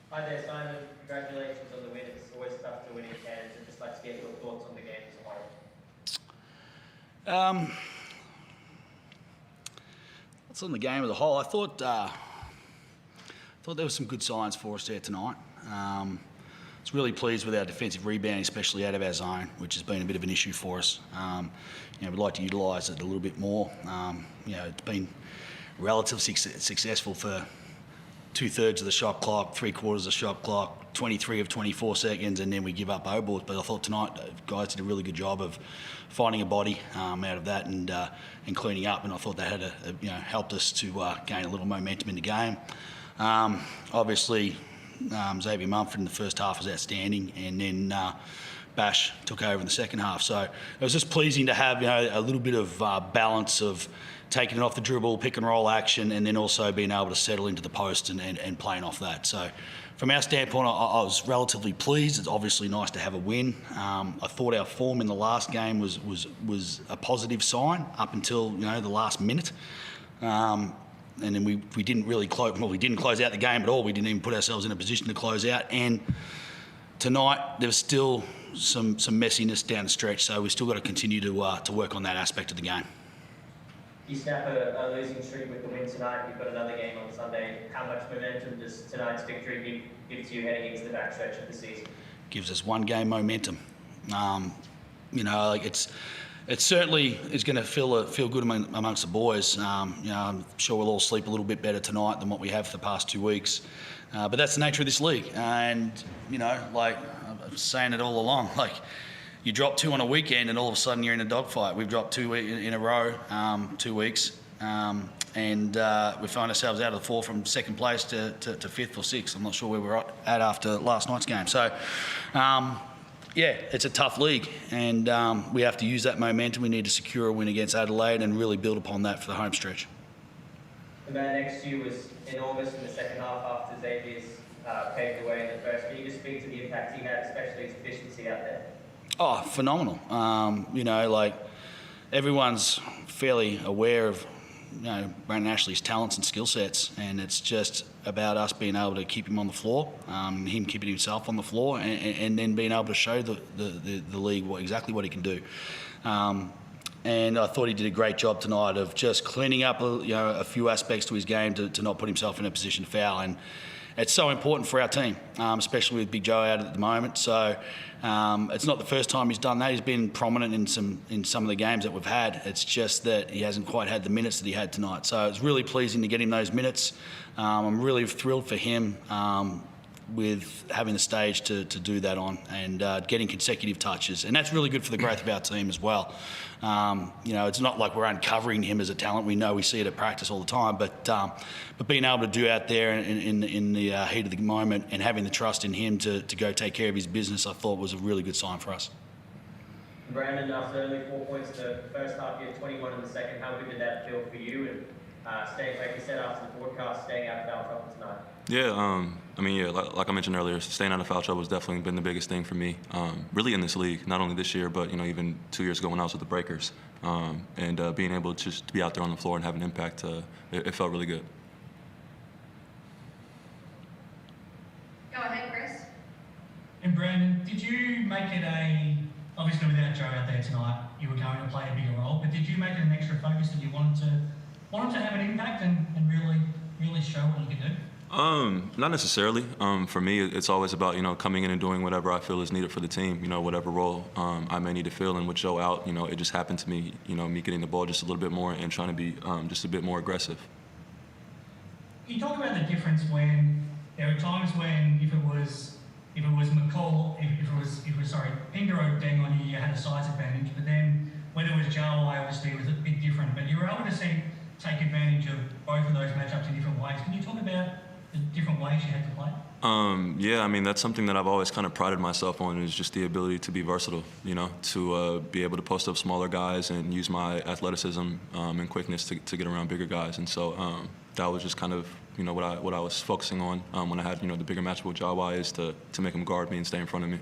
Hi there, Simon. Congratulations on the win. It's always tough to win in Cairns. I'd just like to get your thoughts on the game as a whole. That's on the game as a whole. I thought there were some good signs for us there tonight. I was really pleased with our defensive rebounding, especially out of our zone, which has been a bit of an issue for us. We'd like to utilise it a little bit more. It's been relatively successful for 2/3 of the shot clock, 3/4 of the shot clock, 23 of 24 seconds, and then we give up O-balls. But I thought tonight guys did a really good job of finding a body out of that and cleaning up. And I thought that had helped us to gain a little momentum in the game. Obviously, Xavier Mumford in the first half was outstanding, and then Bash took over in the second half. So it was just pleasing to have a little bit of balance of taking it off the dribble, pick and roll action, and then also being able to settle into the post and playing off that. So from our standpoint, I was relatively pleased. It's obviously nice to have a win. I thought our form in the last game was a positive sign up until the last minute. And then we didn't really close. Well, we didn't close out the game at all. We didn't even put ourselves in a position to close out. And tonight there was still some messiness down the stretch. So we've still got to continue to work on that aspect of the game. You snap a losing streak with the win tonight. You've got another game on Sunday. How much momentum does tonight's victory give to you heading into the backstretch of the season? Gives us one game momentum. It certainly is going to feel good amongst the boys. I'm sure we'll all sleep a little bit better tonight than what we have for the past 2 weeks. But that's the nature of this league. And, I'm saying it all along, you drop 2 on a weekend and all of a sudden you're in a dogfight. We've dropped 2 in a row, 2 weeks. And we find ourselves out of the 4 from second place to 5th or 6th. I'm not sure where we're at after last night's game. So, it's a tough league, and we have to use that momentum. We need to secure a win against Adelaide and really build upon that for the home stretch. The man next to you was enormous in the second half after Xavier's paved the way in the first. Can you just speak to the impact he had, especially his efficiency out there? Oh, phenomenal. Everyone's fairly aware of Brandon Ashley's talents and skill sets, and it's just about us being able to keep him on the floor, him keeping himself on the floor, and then being able to show the league exactly what he can do. And I thought he did a great job tonight of just cleaning up a few aspects to his game to not put himself in a position to foul. And it's so important for our team, especially with Big Joe out at the moment. So it's not the first time he's done that. He's been prominent in some of the games that we've had. It's just that he hasn't quite had the minutes that he had tonight. So it's really pleasing to get him those minutes. I'm really thrilled for him with having the stage to do that on and getting consecutive touches. And that's really good for the growth of our team as well. It's not like we're uncovering him as a talent. We know we see it at practice all the time, but being able to do out there in the heat of the moment and having the trust in him to go take care of his business, I thought was a really good sign for us. Brandon, after only 4 points in the first half, you had 21 in the second. How good did that feel for you? And staying, like you said after the broadcast, staying out of foul trouble tonight? Like I mentioned earlier, staying out of foul trouble has definitely been the biggest thing for me, really in this league, not only this year, but, even 2 years ago when I was with the Breakers. Being able to just be out there on the floor and have an impact, it felt really good. Go ahead, Chris. And Brandon, did you make it obviously without Joe out there tonight, you were going to play a bigger role, but did you make it an extra focus that you wanted to have an impact and really show what you could do? Not necessarily. For me, it's always about, coming in and doing whatever I feel is needed for the team, whatever role I may need to fill. And with Joe out, it just happened to me, me getting the ball just a little bit more and trying to be just a bit more aggressive. You talk about the difference when there are times when if it was McCall, if it was Pinger or Deng on you, you had a size advantage. But then when it was Joe, obviously it was a bit different. But you were able to take advantage of both of those matchups in different ways. Can you talk about the different ways you had to play? That's something that I've always kind of prided myself on, is just the ability to be versatile, to be able to post up smaller guys and use my athleticism and quickness to get around bigger guys. And so that was just kind of, what I was focusing on when I had, the bigger matchup with Jawai, is to make him guard me and stay in front of me.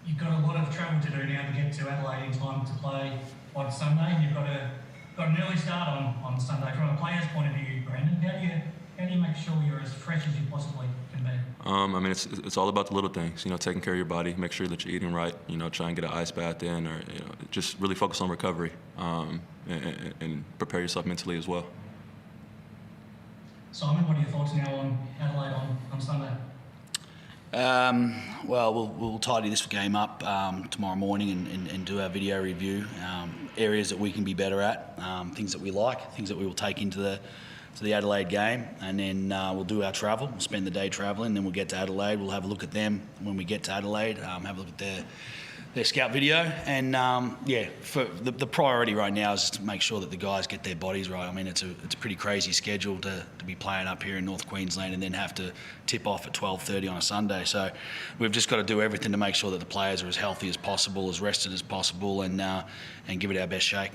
You've got a lot of travel to do now to get to Adelaide in time to play on Sunday. You've got an early start on Sunday. From a player's point of view, Brandon, how how do you make sure you're as fresh as you possibly can be? I mean, it's all about the little things, you know, taking care of your body, make sure that you're eating right, you know, try and get an ice bath in, or you know, just really focus on recovery, and prepare yourself mentally as well. Simon, what are your thoughts now on Adelaide on Sunday? Well, we'll tidy this game up tomorrow morning and do our video review. Areas that we can be better at, things that we like, things that we will take into the Adelaide game, and then we'll do our travel. We'll spend the day travelling, then we'll get to Adelaide. We'll have a look at them when we get to Adelaide. Have a look at their scout video, and for the priority right now is just to make sure that the guys get their bodies right. I mean, it's a pretty crazy schedule to be playing up here in North Queensland and then have to tip off at 12:30 on a Sunday. So we've just got to do everything to make sure that the players are as healthy as possible, as rested as possible, and give it our best shake.